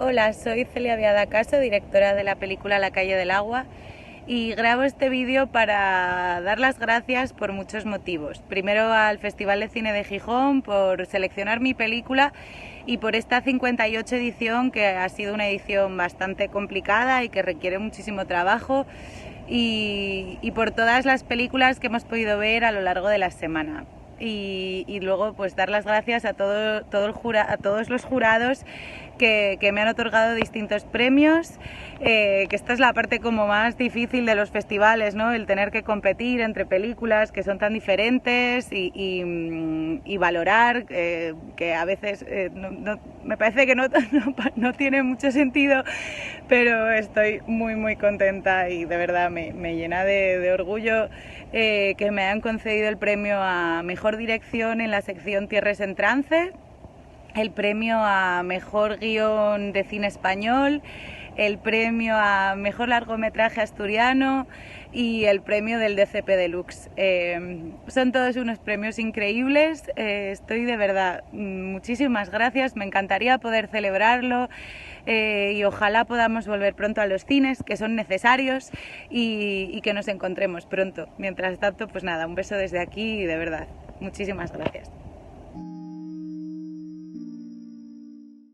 Hola, soy Celia Viadacaso, directora de la película La calle del agua, y grabo este vídeo para dar las gracias por muchos motivos. Primero al Festival de Cine de Gijón por seleccionar mi película y por esta 58 edición, que ha sido una edición bastante complicada y que requiere muchísimo trabajo, y por todas las películas que hemos podido ver a lo largo de la semana. Y luego pues dar las gracias a todos los jurados que me han otorgado distintos premios, que esta es la parte como más difícil de los festivales, ¿no? El tener que competir entre películas que son tan diferentes y valorar, que a veces me parece que no tiene mucho sentido, pero estoy muy contenta y de verdad me llena de orgullo que me hayan concedido el premio a Mejor Dirección en la sección Tierres en Trance, el premio a Mejor Guión de Cine Español, el premio a Mejor Largometraje Asturiano y el premio del DCP Deluxe. Son todos unos premios increíbles, estoy de verdad, muchísimas gracias, me encantaría poder celebrarlo y ojalá podamos volver pronto a los cines, que son necesarios, y que nos encontremos pronto. Mientras tanto, pues nada, un beso desde aquí y de verdad, muchísimas gracias.